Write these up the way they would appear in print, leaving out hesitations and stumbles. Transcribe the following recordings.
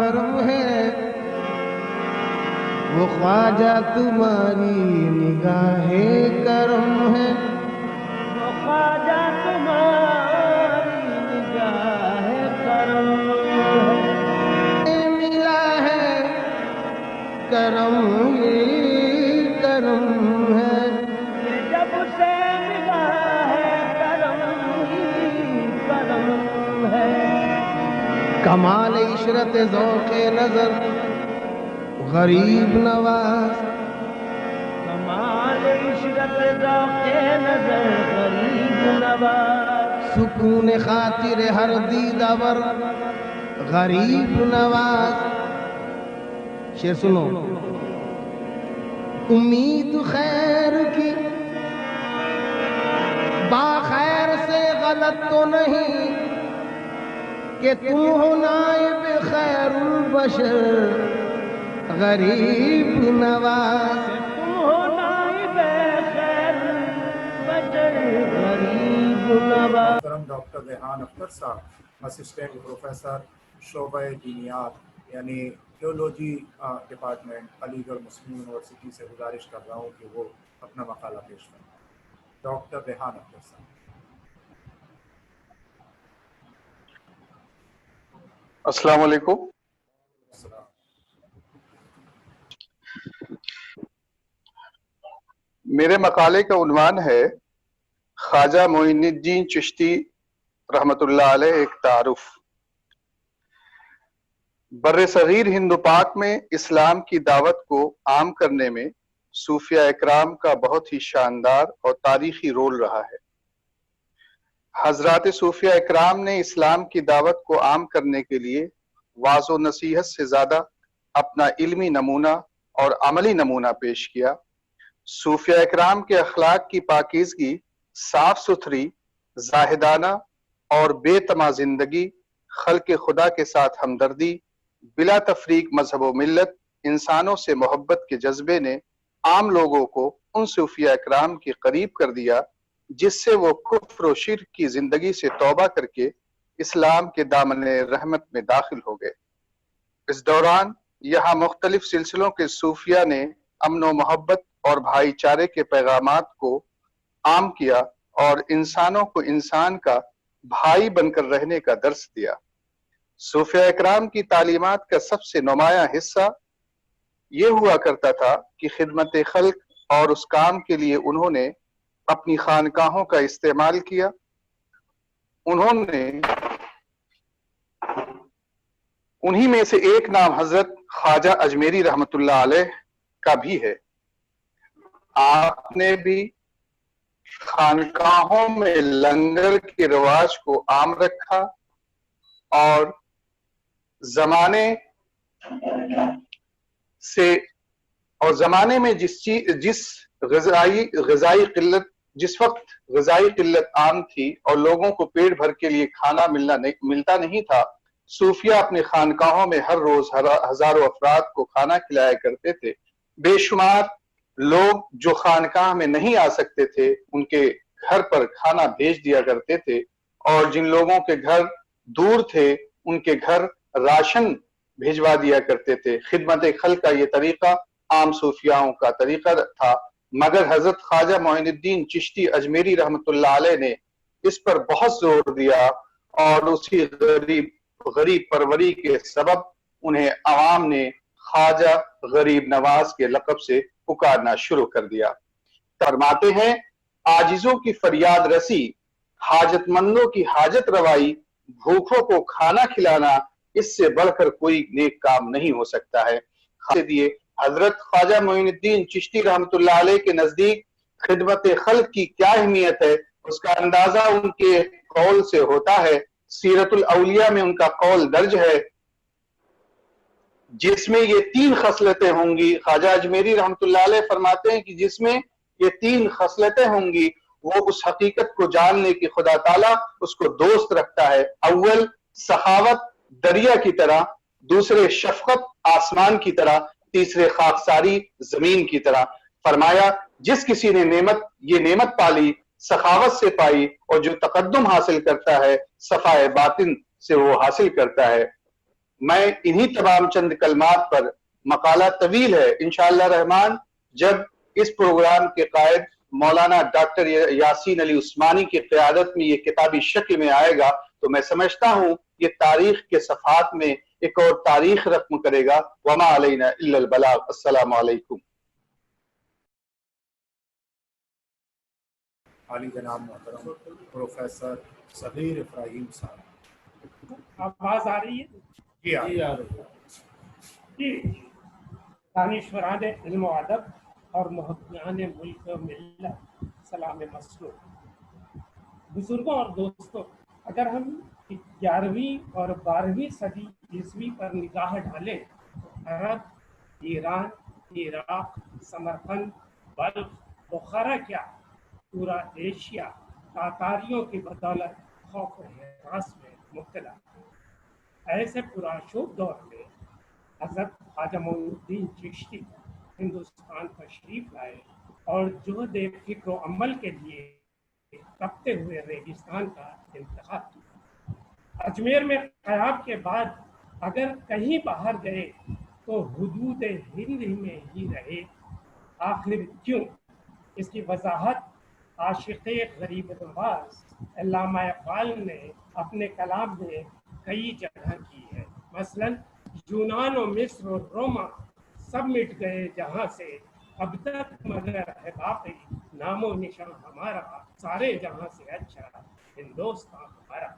محرم ہے، وہ خواجہ تمہاری نگاہ کرم ہے، وہ خواجہ تمہاری نگاہ کرم ہے، ملا ہے کرم ہی کرم ہے، یہ جب سے ملا ہے کرم ہی کرم ہے، کمال عشرت ذوق نظر غریب نواز، کمال عشرت ذوق نظر غریب نواز، سکون خاطر ہر دیدہ ور غریب نواز۔ شعر سنو، امید خیر کی باخیر سے غلط تو نہیں کہ تم ہو نائب خیر البشر غریب نواز، تم ہو نائب خیر بشر غریب نواز۔ محترم ڈاکٹر ریحان اختر صاحب، اسسٹنٹ پروفیسر شعبہ دینیات یعنی تھیولوجی ڈپارٹمنٹ، علی گڑھ مسلم یونیورسٹی سے گزارش کر رہا ہوں کہ وہ اپنا مقالہ پیش کریں۔ ڈاکٹر ریحان اختر صاحب۔ السلام علیکم۔ السلام۔ میرے مقالے کا عنوان ہے خواجہ معین الدین چشتی رحمۃ اللہ علیہ ایک تعارف۔ بر صغیر ہند و پاک میں اسلام کی دعوت کو عام کرنے میں صوفیہ اکرام کا بہت ہی شاندار اور تاریخی رول رہا ہے۔ حضرات صوفیہ اکرام نے اسلام کی دعوت کو عام کرنے کے لیے وعظ و نصیحت سے زیادہ اپنا علمی نمونہ اور عملی نمونہ پیش کیا۔ صوفیہ اکرام کے اخلاق کی پاکیزگی، صاف ستھری، زاہدانہ اور بے تما زندگی، خلق خدا کے ساتھ ہمدردی، بلا تفریق مذہب و ملت، انسانوں سے محبت کے جذبے نے عام لوگوں کو ان صوفیہ اکرام کے قریب کر دیا جس سے وہ کفر و شرک کی زندگی سے توبہ کر کے اسلام کے دامن رحمت میں داخل ہو گئے۔ اس دوران یہاں مختلف سلسلوں کے صوفیہ نے امن و محبت اور بھائی چارے کے پیغامات کو عام کیا اور انسانوں کو انسان کا بھائی بن کر رہنے کا درس دیا۔ صوفیہ اکرام کی تعلیمات کا سب سے نمایاں حصہ یہ ہوا کرتا تھا کہ خدمت خلق اور اس کام کے لیے انہوں نے اپنی خانقاہوں کا استعمال کیا۔ انہی میں سے ایک نام حضرت خواجہ اجمیری رحمت اللہ علیہ کا بھی ہے۔ آپ نے بھی خانقاہوں میں لنگر کے رواج کو عام رکھا اور زمانے میں جس وقت غذائی قلت عام تھی اور لوگوں کو پیٹ بھر کے لیے کھانا ملتا نہیں تھا، صوفیہ اپنے خانقاہوں میں ہر روز ہزاروں افراد کو کھانا کھلایا کرتے تھے۔ بے شمار لوگ جو خانقاہ میں نہیں آ سکتے تھے ان کے گھر پر کھانا بھیج دیا کرتے تھے، اور جن لوگوں کے گھر دور تھے ان کے گھر راشن بھیجوا دیا کرتے تھے۔ خدمت خلق کا یہ طریقہ عام صوفیاؤں کا طریقہ تھا، مگر حضرت خواجہ معین الدین چشتی اجمیری رحمت اللہ علیہ نے اس پر بہت زور دیا اور اسی غریب پروری کے سبب انہیں عوام نے خواجہ غریب نواز کے لقب سے پکارنا شروع کر دیا۔ فرماتے ہیں عاجزوں کی فریاد رسی، حاجت مندوں کی حاجت روائی، بھوکھوں کو کھانا کھلانا، اس سے بڑھ کر کوئی نیک کام نہیں ہو سکتا ہے۔ حضرت خواجہ معین الدین چشتی رحمت اللہ علیہ کے نزدیک خدمت خلق کی کیا اہمیت ہے اس کا اندازہ ان کے قول سے ہوتا ہے۔ سیرت الاولیاء میں ان کا قول درج ہے جس میں یہ 3 خصلتیں ہوں گی۔ خواجہ اجمیری رحمت اللہ علیہ فرماتے ہیں کہ جس میں یہ 3 خصلتیں ہوں گی وہ اس حقیقت کو جان لے کہ خدا تعالیٰ اس کو دوست رکھتا ہے۔ اول سخاوت دریا کی طرح، دوسرے شفقت آسمان کی طرح، تیسرے خاکساری زمین کی طرح۔ فرمایا جس کسی نے یہ نعمت پالی سخاوت سے پائی، اور جو تقدم حاصل کرتا ہے صفائے باطن سے وہ حاصل کرتا ہے۔ میں انہی تمام چند کلمات پر، مقالہ طویل ہے انشاءاللہ رحمان، جب اس پروگرام کے قائد مولانا ڈاکٹر یاسین علی عثمانی کی قیادت میں یہ کتابی شکل میں آئے گا تو میں سمجھتا ہوں یہ تاریخ کے صفحات میں ایک اور تاریخ رقم کرے گا۔ وما علینا الا البلاغ۔ السلام علیکم۔ عالی جناب محترم پروفیسر صغیر ابراہیم صاحب۔ آواز آ رہی ہے؟ جی جی، دانشوران علم و ادب اور محبان ملک و ملت، سلام مسلوب۔ بزرگوں اور دوستوں، اگر ہم 11ویں اور 12ویں صدی عیسوی پر نگاہ ڈالیں تو عرب، ایران، عراق، سمرقند، بلخ، بخارا کیا پورا ایشیا تاتاریوں کی بدولت خوف و ہراس میں مبتلا۔ ایسے پرآشوب دور میں حضرت خواجہ معین الدین چشتی ہندوستان تشریف لائے اور جہد فکر و عمل کے لیے تپتے ہوئے ریگستان کا انتخاب کیا۔ اجمیر میں قیام کے بعد اگر کہیں باہر گئے تو حدود ہند میں ہی رہے۔ آخر کیوں؟ اس کی وضاحت عاشق غریب نواز علامہ اقبال نے اپنے کلام میں کئی جگہ کی ہے۔ مثلا یونان و مصر و روما سب مٹ گئے جہاں سے، اب تک مگر ہے باقی نام و نشان ہمارا، سارے جہاں سے اچھا ہندوستان ہمارا۔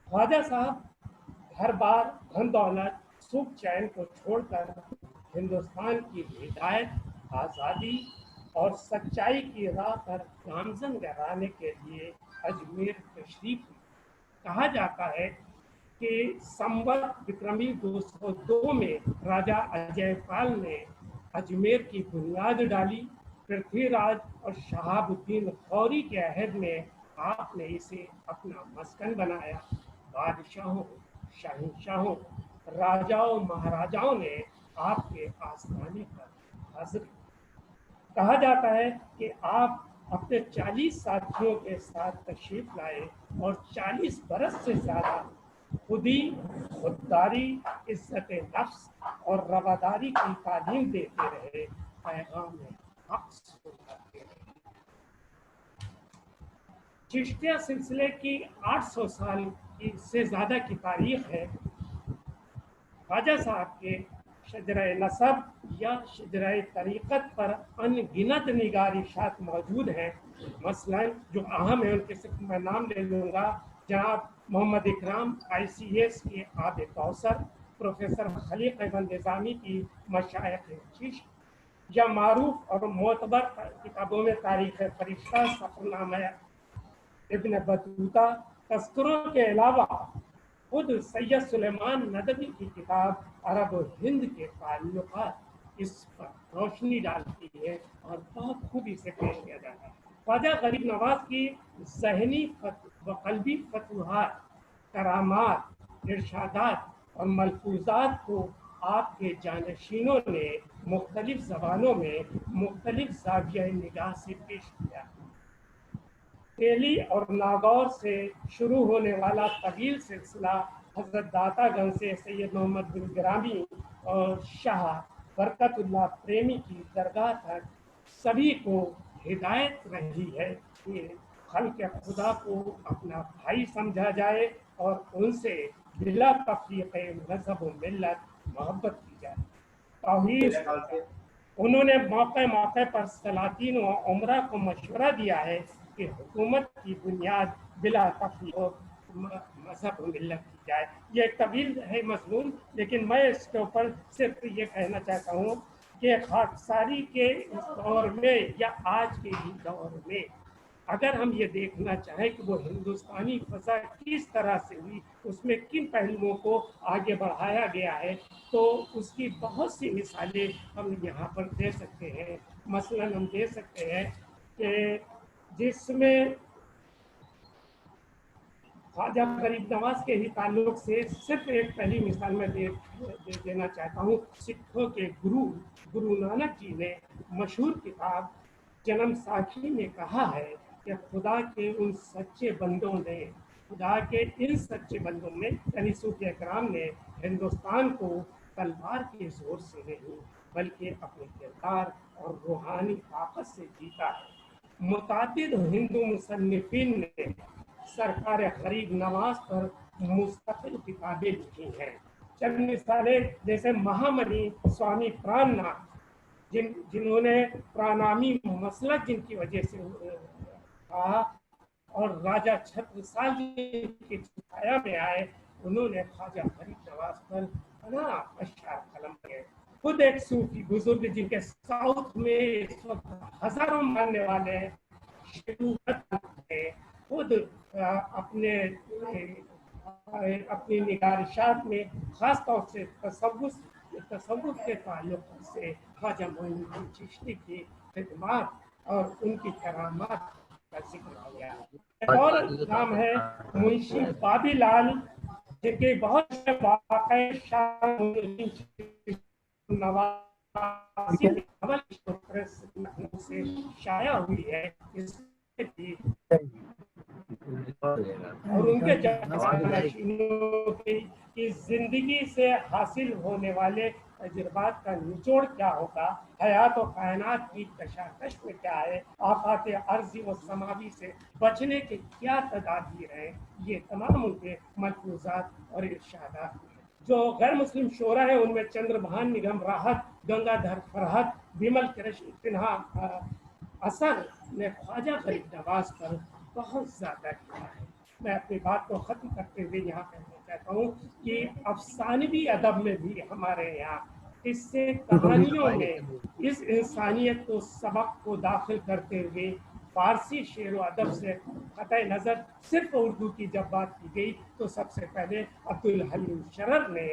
خواجہ صاحب گھر بار، دھن دولت، سکھ چین کو چھوڑ کر ہندوستان کی ہدایت، آزادی اور سچائی کی راہ پر گامزن گہرانے کے لیے اجمیر تشریف لی۔ کہا جاتا ہے کہ سنوت وکرمی 202 میں راجہ اجے پال نے اجمیر کی بنیاد ڈالی۔ پرتھوی راج اور شہاب الدین غوری کے عہد میں آپ نے اسے اپنا مسکن بنایا۔ بادشاہوں، شہنشاہوں، راجاؤں، مہاراجاؤں نے آپ کے آستانے پر حاضر کی۔ کہا جاتا ہے کہ آپ اپنے 40 ساتھیوں کے ساتھ تشریف لائے اور 40 برس سے زیادہ خودی، خودداری، عزت نفس اور رواداری کی تعلیم دیتے رہے، پیغام حق سناتے رہے۔ چشتیہ سلسلے کی 800 سال سے زیادہ کی تاریخ ہے۔ خواجہ صاحب کے شجرہ نسب یا شجرہ طریقت پر ان گنت نگارشات موجود ہیں۔ مثلا جو اہم ہیں ان کے صرف میں نام لے لوں گا، جناب محمد اکرام ICS کے آب کوثر، پروفیسر خلیق احمد نظامی کی مشائخ چشت، یا معروف اور معتبر کتابوں میں تاریخ فرشتہ، سفرنامہ ابن بطوطہ، تذکروں کے علاوہ خود سید سلیمان ندوی کی کتاب عرب و ہند کے تعلقات اس پر روشنی ڈالتی ہے اور بہت خوبی سے پیش کیا جاتا ہے۔ خواجہ غریب نواز کی ذہنی و قلبی فتوحات، کرامات، ارشادات اور ملفوظات کو آپ کے جانشینوں نے مختلف زبانوں میں مختلف زاویہ نگاہ سے پیش کیا۔ تیلی اور ناگور سے شروع ہونے والا طویل سلسلہ حضرت داتا گنج سے سید محمد بن گرامی اور شاہ برکت اللہ پریمی کی درگاہ تک سبھی کو ہدایت رہی ہے کہ خلق خدا کو اپنا بھائی سمجھا جائے اور ان سے بلا تفریق مذہب و ملت محبت کی جائے۔ توحید انہوں نے موقع موقع پر سلاطین و عمرہ کو مشورہ دیا ہے کہ حکومت کی بنیاد بلا تفریق مذہب و ملت کی جائے۔ یہ ایک طویل ہے مضمون، لیکن میں اس کے اوپر صرف یہ کہنا چاہتا ہوں کہ خاکساری کے اس دور میں یا آج کے ہی دور میں اگر ہم یہ دیکھنا چاہیں کہ وہ ہندوستانی فضا کس طرح سے ہوئی، اس میں کن پہلوؤں کو آگے بڑھایا گیا ہے، تو اس کی بہت سی مثالیں ہم یہاں پر دے سکتے ہیں۔ مثلا ہم دے سکتے ہیں کہ جس میں خواجہ غریب نواز کے ہی تعلق سے صرف ایک پہلی مثال میں دے دینا چاہتا ہوں۔ سکھوں کے گرو نانک جی نے مشہور کتاب جنم ساکھی میں کہا ہے کہ خدا کے ان سچے بندوں نے خدا کے ان سچے بندوں میں یعنی صوفیہ کرام نے ہندوستان کو تلوار کے زور سے نہیں بلکہ اپنے کردار اور روحانی طاقت سے جیتا ہے۔ متعدد ہندو مصنفین نے سرکار غریب نواز پر مستقل کتابیں لکھی ہیں۔ چند مثالیں جیسے مہامنی سوامی پران ناتھ جنہوں نے پرانامی مسلک جن کی وجہ سے کہا اور راجہ چھترسال جن کے چھایا میں آئے، انہوں نے خواجہ غریب نواز پر پناہ اشعار قلم کیے۔ خود ایک صوفی بزرگ جن کے ساؤتھ میں اس وقت ہزاروں ماننے والے ہیں، خود اپنی نگارشات میں خاص طور سے تصوف کے تعلق سے خواجہ معین الدین چشتی کی خدمات اور ان کی کرامات کا ذکر کیا۔ ایک اور نام ہے منشی بابی لال جن کے بہت سے واقعے شاہ نواسی سے شائع ہوئی ہے، اس اور ان کے جانشینوں کی زندگی سے حاصل ہونے والے تجربات کا نچوڑ کیا ہوگا، حیات و کائنات کی کشاکش میں کیا ہے، آفات ارضی و سماوی سے بچنے کے کیا تدابیر ہیں، یہ تمام ان کے ملفوظات اور ارشادات ہیں۔ جو غیر مسلم شعراء ہیں ان میں چندر بھان نگم راحت، گنگا دھر فرحت، بیمل کرشن سنہا اثر نے خواجہ غریب نواز پر بہت زیادہ کیا ہے۔ میں اپنی بات کو ختم کرتے ہوئے یہاں کہنا چاہتا ہوں کہ افسانوی ادب میں بھی ہمارے یہاں قصے کہانیوں میں اس انسانیت کو سبق کو داخل کرتے ہوئے فارسی شعر و ادب سے قطع نظر صرف اردو کی جب بات کی گئی تو سب سے پہلے عبدالحلیم شرر نے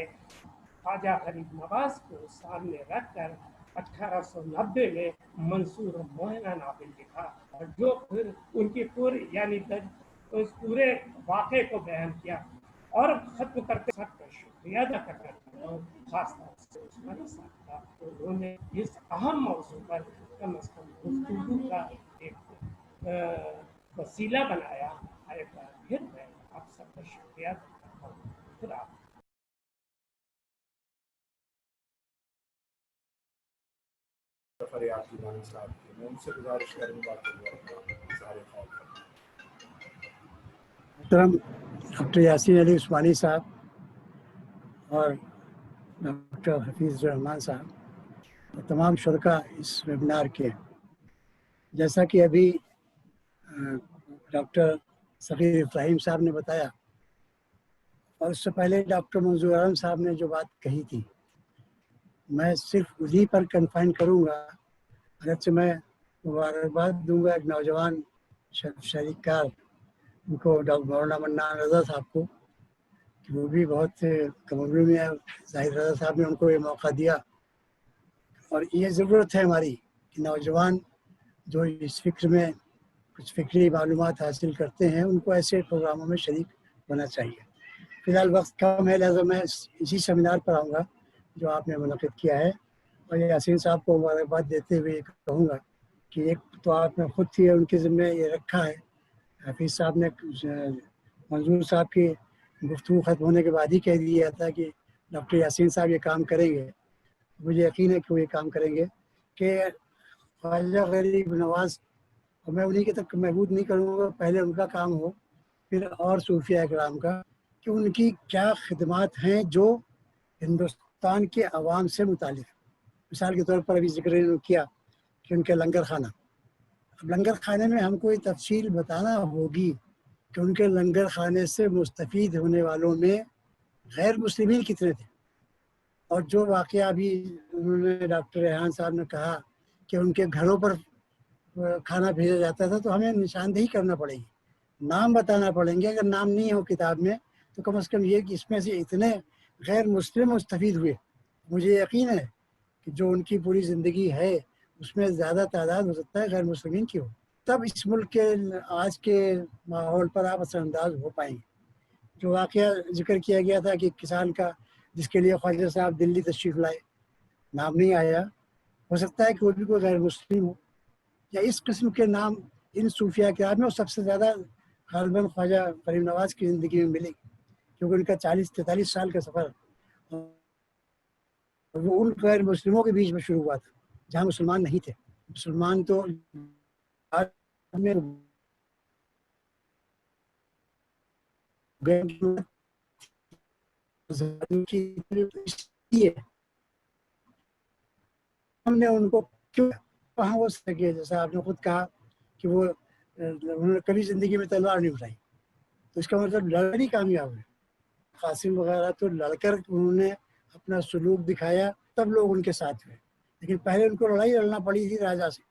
خواجہ غریب نواز کو سامنے رکھ کر 1890 میں منصور موہنا ناول لکھا اور جو پھر ان کی اس پورے واقعے کو بیان کیا۔ اور ختم کرتے سب کا شکریہ ادا کرنا چاہتا ہوں، خاص طور سے عثمانی صاحب کا، انہوں نے اس اہم موضوع پر کم از کم گفتگو کا ایک وسیلہ بنایا۔ ایک بار پھر میں آپ سب کا شکریہ ادا کرتا ہوں۔ خدا فریاد جیلانی صاحب کی میں ان سے گزارش کروں گا کہ وہ اپنا اظہار خیال کریں۔ محترم ڈاکٹر یاسین علی عثمانی صاحب اور ڈاکٹر حفیظ الرحمان صاحب اور تمام شرکاء اس ویبنار کے، جیسا کہ ابھی ڈاکٹر صغیر ابراہیم صاحب نے بتایا اور اس سے پہلے ڈاکٹر منظور عالم صاحب نے جو بات کہی تھی، میں صرف اسی پر کنفائن کروں گا۔ اگرچہ میں مبارکباد دوں گا ایک نوجوان شریک کار ان کو ڈاکٹر مولانا منان رضا صاحب کو، کہ وہ بھی بہت کم عمری میں ظاہر رضا صاحب نے ان کو یہ موقع دیا، اور یہ ضرورت ہے ہماری کہ نوجوان جو اس فکر میں کچھ فکری معلومات حاصل کرتے ہیں ان کو ایسے پروگراموں میں شریک ہونا چاہیے۔ فی الحال وقت کم ہے، لہٰذا میں اسی سیمینار پر آؤں گا جو آپ نے منعقد کیا ہے، اور یاسین صاحب کو مبارکباد دیتے ہوئے کہوں گا کہ ایک تو آپ نے خود ہی ان کے ذمہ یہ رکھا ہے، حفیظ صاحب نے منظور صاحب کی گفتگو ختم ہونے کے بعد ہی کہہ دیا تھا کہ ڈاکٹر یاسین صاحب یہ کام کریں گے۔ مجھے یقین ہے کہ وہ یہ کام کریں گے کہ خواجہ غریب نواز، اور میں انہیں کے تک محدود نہیں کروں گا، پہلے ان کا کام ہو پھر اور صوفیہ اکرام کا، کہ ان کی کیا خدمات ہیں جو ہندوستان کے عوام سے متعلق۔ مثال کے طور پر ابھی ذکر کیا کہ ان کے لنگر خانہ، اب لنگر خانے میں ہم کو یہ تفصیل بتانا ہوگی کہ ان کے لنگر خانے سے مستفید ہونے والوں میں غیر مسلمین کتنے تھے، اور جو واقعہ ابھی انہوں نے ڈاکٹر ریحان صاحب نے کہا کہ ان کے گھروں پر کھانا بھیجا جاتا تھا، تو ہمیں نشاندہی کرنا پڑے گی، نام بتانا پڑیں گے۔ اگر نام نہیں ہو کتاب میں تو کم از کم یہ کہ اس میں سے اتنے غیر مسلم مستفید ہوئے۔ مجھے یقین ہے کہ جو ان کی پوری زندگی ہے اس میں زیادہ تعداد ہو سکتا ہے غیر مسلمین کی ہو، تب اس ملک کے آج کے ماحول پر آپ اثر انداز ہو پائیں گے۔ جو واقعہ ذکر کیا گیا تھا کہ کسان کا، جس کے لیے خواجہ صاحب دلی تشریف لائے، نام نہیں آیا، ہو سکتا ہے کہ وہ بھی کوئی غیر مسلم ہو، یا اس قسم کے نام ان صوفیہ کرام میں، اور سب سے زیادہ غالباً خواجہ فرید نواز کی زندگی میں ملی، کیونکہ ان کا 40-43 سال کا سفر وہ ان غیر مسلموں کے بیچ میں شروع ہوا تھا جہاں مسلمان نہیں تھے۔ مسلمان تو بعد میں ہم نے ان کو کیوں کہاں وہ سکے، جیسا آپ نے خود کہا کہ وہ انہوں نے کبھی زندگی میں تلوار نہیں اٹھائی، تو اس کا مطلب لڑائی کامیاب ہوئے۔ قاسم وغیرہ تو لڑ کر انہوں نے اپنا سلوک دکھایا، تب لوگ ان کے ساتھ ہوئے، لیکن پہلے ان کو لڑائی لڑنا پڑی تھی راجا سے،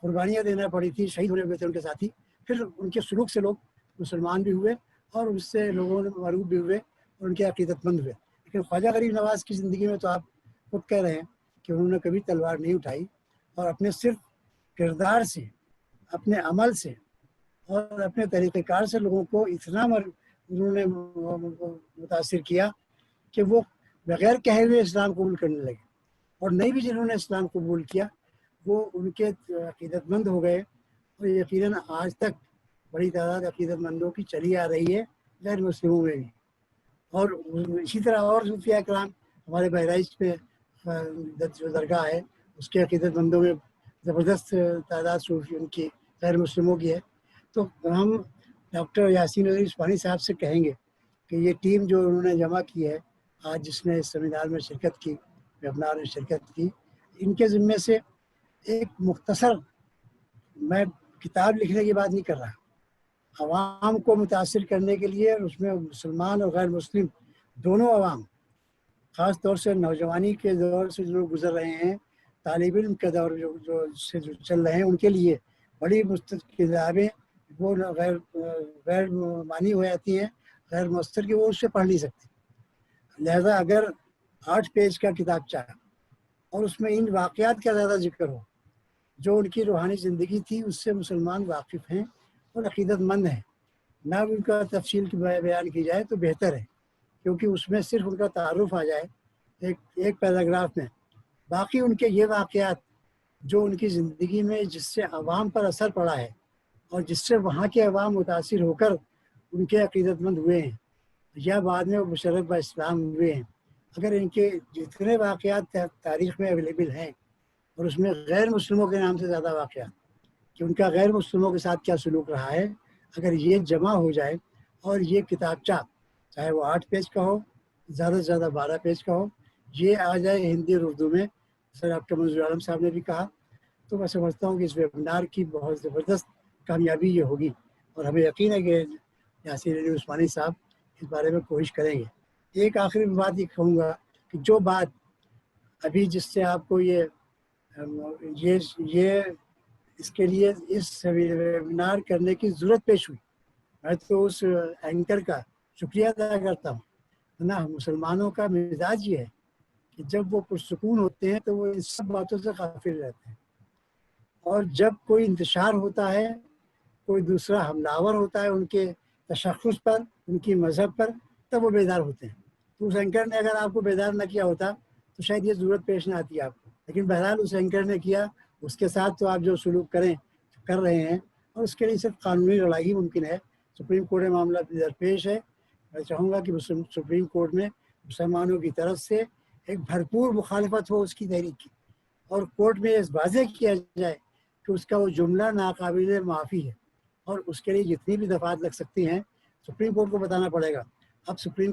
قربانیاں دینا پڑی تھی، شہید ہونے ہوئے تھے ان کے ساتھی، پھر ان کے سلوک سے لوگ مسلمان بھی ہوئے اور اس سے لوگوں نے معروف بھی ہوئے اور ان کے عقیدت مند ہوئے۔ لیکن خواجہ غریب نواز کی زندگی میں تو آپ خود کہہ رہے ہیں کہ انہوں نے کبھی تلوار نہیں اٹھائی، اور اپنے صرف کردار سے، اپنے عمل سے اور اپنے طریقہ کار سے لوگوں کو اتنا انہوں نے متاثر کیا کہ وہ بغیر کہے ہوئے اسلام قبول کرنے لگے، اور نئی بھی جنہوں نے اسلام قبول کیا وہ ان کے عقیدت مند ہو گئے، اور یقیناً آج تک بڑی تعداد عقیدت مندوں کی چلی آ رہی ہے غیر مسلموں میں بھی۔ اور اسی طرح اور صوفیاء کرام، ہمارے بہرائچ میں جو درگاہ ہے اس کے عقیدت مندوں میں زبردست تعداد صوفی ان کی غیر مسلموں کی ہے۔ تو ہم ڈاکٹر یاسین علی عثمانی صاحب سے کہیں گے کہ یہ ٹیم جو انہوں نے جمع کی ہے آج، جس نے اس سیمینار میں شرکت کی، ویبنار میں شرکت کی، ان کے ذمے سے ایک مختصر، میں کتاب لکھنے کی بات نہیں کر رہا، عوام کو متاثر کرنے کے لیے، اس میں مسلمان اور غیر مسلم دونوں عوام، خاص طور سے نوجوانی کے دور سے جو گزر رہے ہیں، طالب علم کے دور جو چل رہے ہیں، ان کے لیے بڑی کتابیں وہ غیر معنی ہو جاتی ہیں، غیر مؤثر کہ وہ اس سے پڑھ نہیں سکتے۔ لہذا اگر 8 پیج کا کتاب چاہا اور اس میں ان واقعات کا زیادہ ذکر ہو جو ان کی روحانی زندگی تھی، اس سے مسلمان واقف ہیں اور عقیدت مند ہیں، نہ ان کا تفصیل کی بیان کی جائے تو بہتر ہے، کیونکہ اس میں صرف ان کا تعارف آ جائے ایک پیراگراف میں، باقی ان کے یہ واقعات جو ان کی زندگی میں جس سے عوام پر اثر پڑا ہے اور جس سے وہاں کے عوام متاثر ہو کر ان کے عقیدت مند ہوئے ہیں یا بعد میں مشرف با اسلام ہوئے ہیں، اگر ان کے جتنے واقعات تاریخ میں اویلیبل ہیں، اور اس میں غیر مسلموں کے نام سے زیادہ واقعات کہ ان کا غیر مسلموں کے ساتھ کیا سلوک رہا ہے، اگر یہ جمع ہو جائے اور یہ کتابچہ چاہے وہ 8 پیج کا ہو، زیادہ سے زیادہ 12 پیج کا ہو، یہ آ جائے ہندی اور اردو میں، جیسے ڈاکٹر منظور عالم صاحب نے بھی کہا، تو میں سمجھتا ہوں کہ اس ویبنار کی بہت زبردست کامیابی یہ ہوگی، اور ہمیں یقین ہے کہ یاسین علی عثمانی صاحب اس بارے میں کوشش کریں گے۔ ایک آخری بات یہ کہوں گا کہ جو بات ابھی جس سے آپ کو یہ اس کے لیے اس ویبنار کرنے کی ضرورت پیش ہوئی، میں تو اس اینکر کا شکریہ ادا کرتا ہوں۔ نا مسلمانوں کا مزاج یہ ہے کہ جب وہ پرسکون ہوتے ہیں تو وہ ان سب باتوں سے غافل رہتے ہیں، اور جب کوئی انتشار ہوتا ہے، کوئی دوسرا حملہ ہوتا ہے ان کے تشخص پر، ان کی مذہب پر، تب وہ بیدار ہوتے ہیں۔ تو اس اینکر نے اگر آپ کو بیدار نہ کیا ہوتا تو شاید یہ ضرورت پیش نہ آتی آپ کو، لیکن بہرحال اس اینکر نے کیا، اس کے ساتھ تو آپ جو سلوک کر رہے ہیں، اور اس کے لیے صرف قانونی لڑائی ہی ممکن ہے۔ سپریم کورٹ میں معاملہ درپیش ہے، میں چاہوں گا کہ سپریم کورٹ میں مسلمانوں کی طرف سے ایک بھرپور مخالفت ہو اس کی تحریک کی، اور کورٹ میں اس واضح کیا جائے کہ اس کا وہ جملہ ناقابل معافی ہے، اور اس کے لیے جتنی بھی دفعات لگ سکتی ہیں سپریم کورٹ کو بتانا پڑے گا۔ اب سپریم